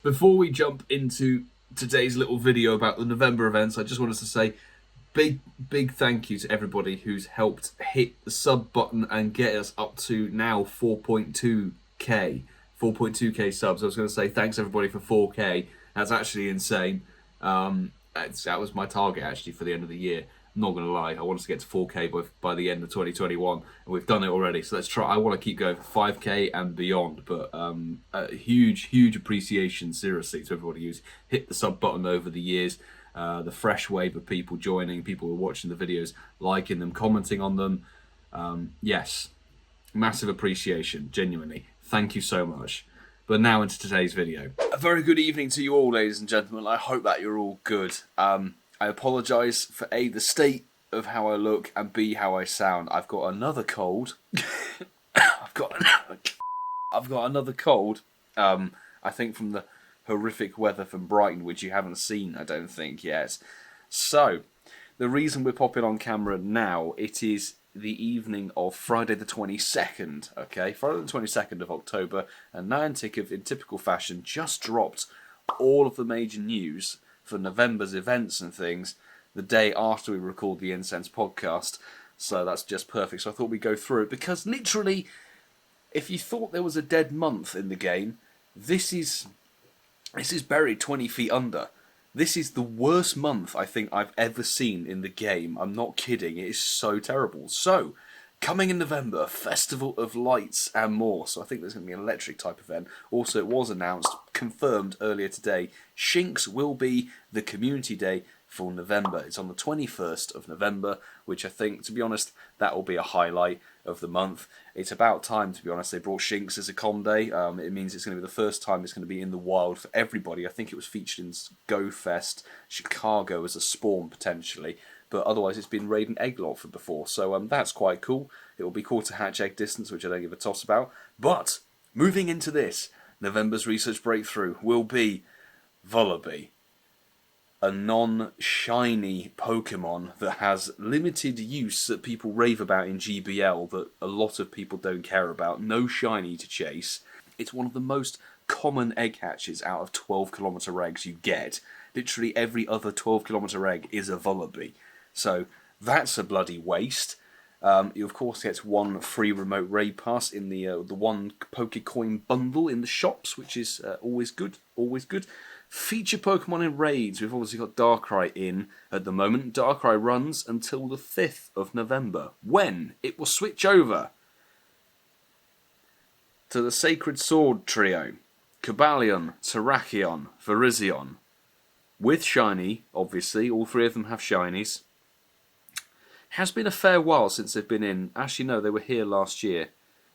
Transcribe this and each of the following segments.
Before we jump into today's little video about the November events, I just wanted to say big thank you to everybody who's helped hit the sub button and get us up to now 4.2k 4.2k subs. I was going to say thanks everybody for 4k. That's actually insane. That was my target actually for the end of the year. I'm not going to lie, I wanted to get to 4k by the end of 2021, and we've done it already. So let's try. I want to keep going for 5k and beyond. But a huge appreciation, seriously, to everybody who's hit the sub button over the years. The fresh wave of people joining, people who are watching the videos, liking them, commenting on them. Yes, massive appreciation, genuinely. Thank you so much. But now into today's video. A very good evening to you all, ladies and gentlemen. I hope that you're all good. I apologise for A, the state of how I look, and B, how I sound. I've got another cold. I've got another cold. I think from the horrific weather from Brighton, which you haven't seen, I don't think, yet. So, the reason we're popping on camera now, it is the evening of Friday the 22nd, okay? Friday the 22nd of October, and Niantic have, in typical fashion, just dropped all of the major news for November's events and things the day after we record the Incensed podcast. So that's just perfect. So I thought we'd go through it, because literally, if you thought there was a dead month in the game, this is buried 20 feet under. This is the worst month I think I've ever seen in the game. I'm not kidding. It is so terrible. So, coming in November, Festival of Lights and more. So I think there's going to be an electric type event. Also, it was announced, confirmed earlier today, Shinx will be the community day for November. It's on the 21st of November, which I think, to be honest, that will be a highlight of the month. It's about time, to be honest. They brought Shinx as a con day. It means it's going to be the first time it's going to be in the wild for everybody. I think it was featured in Go Fest, Chicago as a spawn potentially, but otherwise it's been raid and egglot for before. So that's quite cool. It will be caught to hatch egg distance, which I don't give a toss about. But moving into this, November's research breakthrough will be Vullaby, a non-shiny Pokemon that has limited use that people rave about in GBL that a lot of people don't care about. No shiny to chase. It's one of the most common egg hatches out of 12km eggs you get. Literally every other 12km egg is a Vullaby. So that's a bloody waste. You of course get one free remote raid pass in the one Pokecoin bundle in the shops, which is always good, always good. Feature Pokemon in raids. We've obviously got Darkrai in at the moment. Darkrai runs until the 5th of November, when it will switch over to the Sacred Sword trio. Cobalion, Terrakion, Virizion. With shiny, obviously. All three of them have shinies. Has been a fair while since they've been in. Actually, no, they were here last year.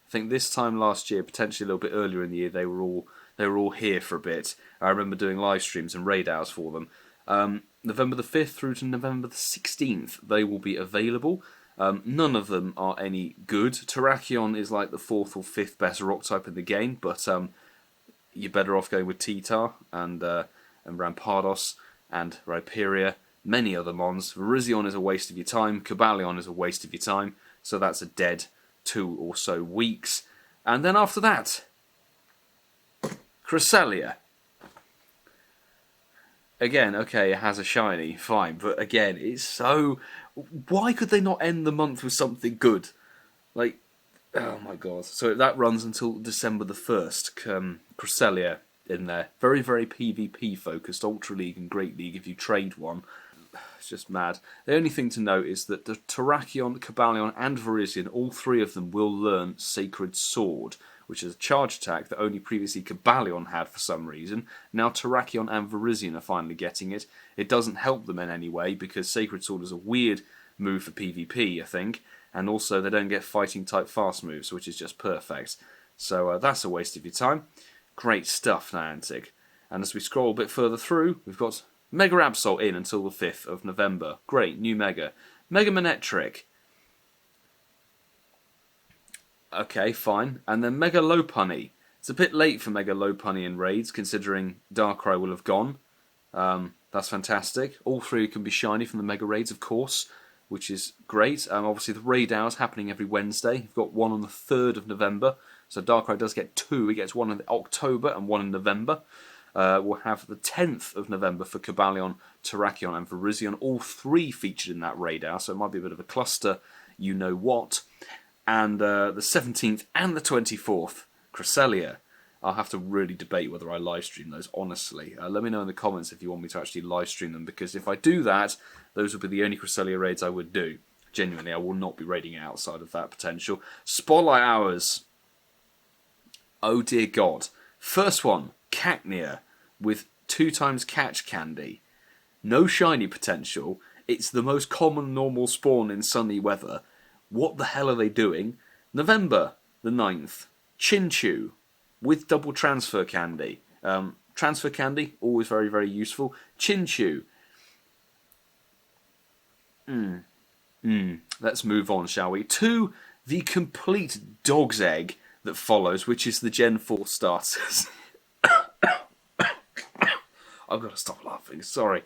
I think this time last year, potentially a little bit earlier in the year, they were all here for a bit. I remember doing live streams and raid hours for them. November the 5th through to November the 16th, they will be available. None of them are any good. Terrakion is like the 4th or 5th best rock type in the game, but you're better off going with Titar and Rampardos and Rhyperior. Many other mons. Virizion is a waste of your time. Cobalion is a waste of your time. So that's a dead 2 or so weeks. And then after that, Cresselia. Again, okay, it has a shiny, fine, but again, it's so... Why could they not end the month with something good? Like, oh my god. So that runs until December the 1st. Cresselia in there. Very, very PvP focused. Ultra League and Great League if you trade one. It's just mad. The only thing to note is that the Terrakion, Cobalion and Virizion, all three of them will learn Sacred Sword, which is a charge attack that only previously Cobalion had for some reason. Now Terrakion and Virizion are finally getting it. It doesn't help them in any way, because Sacred Sword is a weird move for PvP, I think, and also they don't get fighting type fast moves, which is just perfect. So that's a waste of your time. Great stuff, Niantic. And as we scroll a bit further through, we've got Mega Absol in until the 5th of November. Great, new Mega. Mega Manectric. Okay, fine. And then Mega Lopunny. It's a bit late for Mega Lopunny in raids, considering Darkrai will have gone. That's fantastic. All three can be shiny from the Mega Raids, of course, which is great. Obviously, the raid hours happening every Wednesday. You've got one on the 3rd of November. So Darkrai does get 2. He gets one in October and one in November. We'll have the 10th of November for Cobalion, Terrakion and Virizion, all three featured in that raid hour, so it might be a bit of a cluster, you know what. And the 17th and the 24th, Cresselia. I'll have to really debate whether I live stream those, honestly. Let me know in the comments if you want me to actually live stream them, because if I do that, those will be the only Cresselia raids I would do. Genuinely, I will not be raiding outside of that potential. Spotlight hours. Oh dear God. First one, Cacnea, with 2x catch candy. No shiny potential. It's the most common normal spawn in sunny weather. What the hell are they doing? November the 9th, Chinchou, with double transfer candy. Transfer candy, always very, very useful. Chinchou. Let's move on, shall we? To the complete dog's egg that follows, which is the Gen 4 starters. I've got to stop laughing, sorry.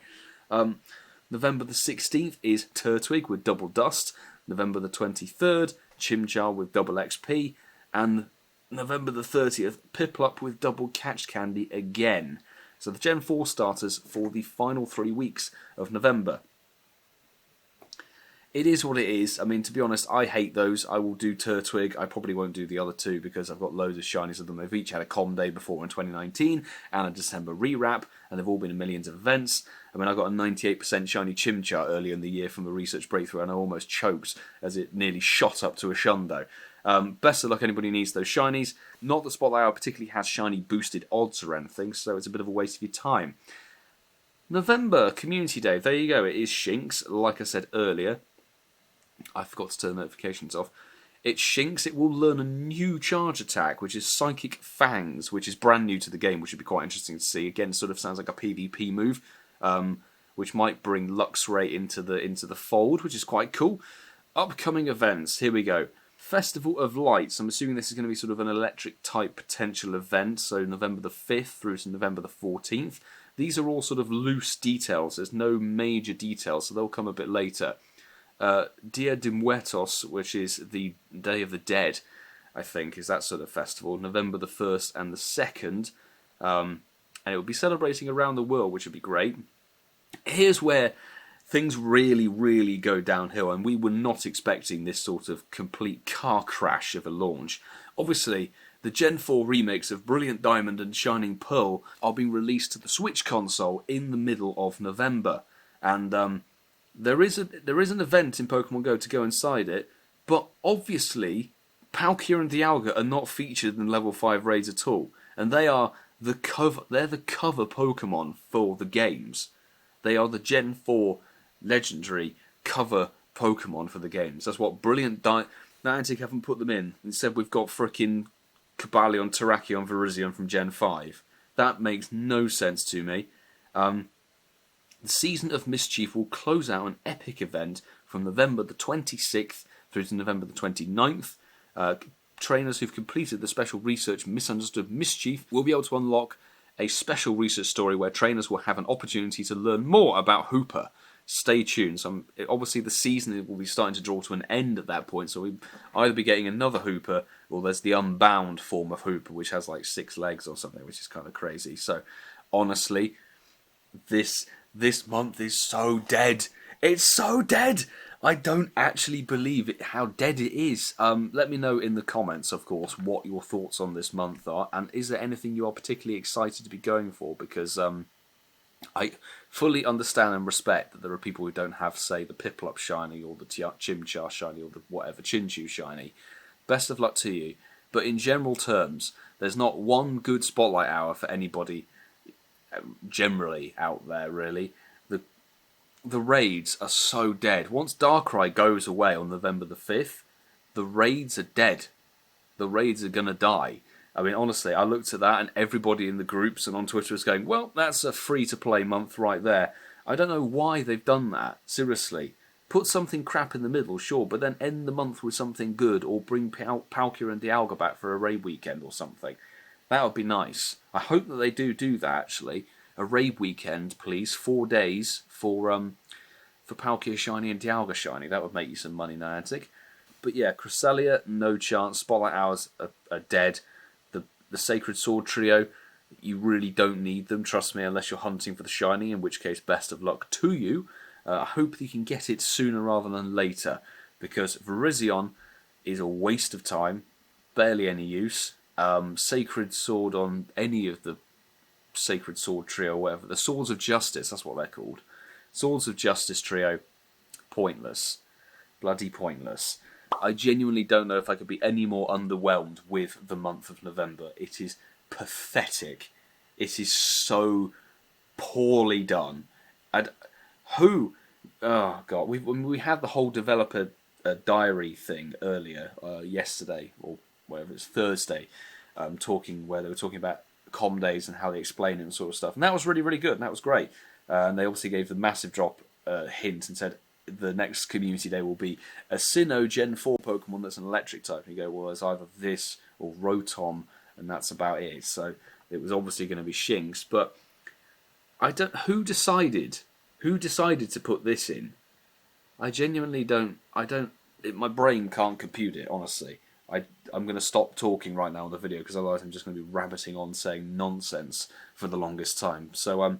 November the 16th is Turtwig with double dust. November the 23rd, Chimchar with double XP. And November the 30th, Piplup with double catch candy again. So the Gen 4 starters for the final 3 weeks of November. It is what it is. I mean, to be honest, I hate those. I will do Turtwig. I probably won't do the other two because I've got loads of shinies of them. They've each had a com day before in 2019 and a December rewrap, and they've all been in millions of events. I mean, I got a 98% shiny Chimchar earlier in the year from the research breakthrough, and I almost choked as it nearly shot up to a Shundo. Best of luck anybody who needs those shinies. Not that Spotlight Hour particularly has shiny boosted odds or anything, so it's a bit of a waste of your time. November Community Day. There you go. It is Shinx, like I said earlier. I forgot to turn the notifications off. It's Shinx. It will learn a new charge attack, which is Psychic Fangs, which is brand new to the game, which would be quite interesting to see. Again, sort of sounds like a PvP move, which might bring Luxray into the fold, which is quite cool. Upcoming events. Here we go. Festival of Lights. I'm assuming this is going to be sort of an electric type potential event, so November the 5th through to November the 14th. These are all sort of loose details. There's no major details, so they'll come a bit later. Dia de Muertos, which is the Day of the Dead, I think, is that sort of festival. November the 1st and the 2nd. And it will be celebrating around the world, which would be great. Here's where things really, really go downhill, and we were not expecting this sort of complete car crash of a launch. Obviously, the Gen 4 remakes of Brilliant Diamond and Shining Pearl are being released to the Switch console in the middle of November. And there is an event in Pokemon GO to go inside it, but obviously Palkia and Dialga are not featured in level 5 raids at all, and they are the cover Pokemon for the games. They are the Gen 4 legendary cover Pokemon for the games. That's what Brilliant Niantic haven't put them in. Instead we've got frickin' Cobalion, Terrakion, Virizion from Gen 5. That makes no sense to me. The Season of Mischief will close out an epic event from November the 26th through to November the 29th. Trainers who've completed the special research Misunderstood Mischief will be able to unlock a special research story where trainers will have an opportunity to learn more about Hooper. Stay tuned. Obviously the season will be starting to draw to an end at that point, so we'll either be getting another Hooper, or there's the Unbound form of Hooper, which has like 6 legs or something, which is kind of crazy. So, honestly, this month is so dead. It's so dead. I don't actually believe it, how dead it is. Let me know in the comments, of course, what your thoughts on this month are, and is there anything you are particularly excited to be going for? Because I fully understand and respect that there are people who don't have, say, the Piplup shiny or the Chimchar shiny or the whatever Chinchou shiny. Best of luck to you. But in general terms, there's not one good spotlight hour for anybody generally out there, really. The raids are so dead. Once Darkrai goes away on November the 5th, the raids are dead. The raids are going to die. I mean, honestly, I looked at that and everybody in the groups and on Twitter was going, well, that's a free-to-play month right there. I don't know why they've done that, seriously. Put something crap in the middle, sure, but then end the month with something good, or bring Palkia and Dialga back for a raid weekend or something. That would be nice. I hope that they do that, actually. A raid weekend, please. 4 days for Palkia Shiny and Dialga Shiny. That would make you some money, Niantic. But yeah, Cresselia, no chance. Spotlight Hours are dead. The Sacred Sword Trio, You really don't need them, trust me, unless you're hunting for the shiny, in which case best of luck to you. I hope that you can get it sooner rather than later, because Virizion is a waste of time, barely any use. Sacred Sword on any of the Sacred Sword trio, whatever, the Swords of Justice, that's what they're called. Swords of Justice trio, pointless. Bloody pointless. I genuinely don't know if I could be any more underwhelmed with the month of November. It is pathetic. It is so poorly done. And who? Oh god, we had the whole developer diary thing earlier yesterday, or whatever it's Thursday, where they were talking about com days and how they explain it and sort of stuff, and that was really really good. And that was great. And they obviously gave the massive drop hint and said the next community day will be a Sinnoh Gen 4 Pokemon that's an electric type. And you go, well, it's either this or Rotom, and that's about it. So it was obviously going to be Shinx, but I don't. Who decided? Who decided to put this in? I genuinely don't. My brain can't compute it. Honestly, I'm going to stop talking right now on the video because otherwise I'm just going to be rabbiting on saying nonsense for the longest time. So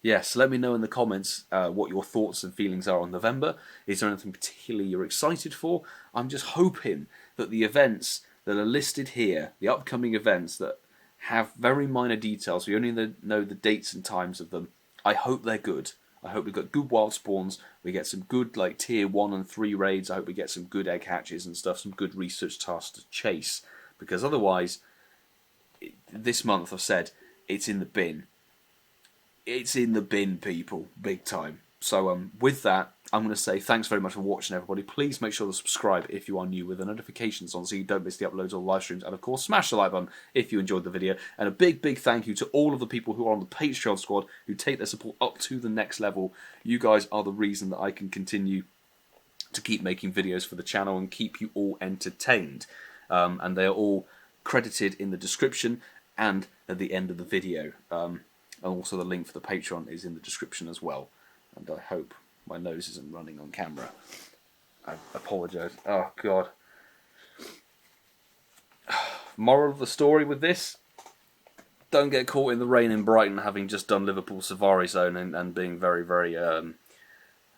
yes, let me know in the comments what your thoughts and feelings are on November. Is there anything particularly you're excited for? I'm just hoping that the events that are listed here, the upcoming events that have very minor details, we only know the dates and times of them, I hope they're good. I hope we've got good wild spawns, we get some good like tier 1 and 3 raids, I hope we get some good egg hatches and stuff, some good research tasks to chase, because otherwise, this month I've said, it's in the bin. It's in the bin, people, big time. So with that, I'm going to say thanks very much for watching, everybody. Please make sure to subscribe if you are new with the notifications on so you don't miss the uploads or live streams. And of course, smash the like button if you enjoyed the video. And a big, big thank you to all of the people who are on the Patreon squad who take their support up to the next level. You guys are the reason that I can continue to keep making videos for the channel and keep you all entertained. And they are all credited in the description and at the end of the video. And also the link for the Patreon is in the description as well. And I hope my nose isn't running on camera. I apologise. Oh, God. Moral of the story with this, don't get caught in the rain in Brighton having just done Liverpool Safari Zone and being very, very,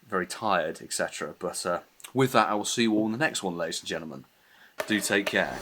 very tired, etc. But with that, I will see you all in the next one, ladies and gentlemen. Do take care.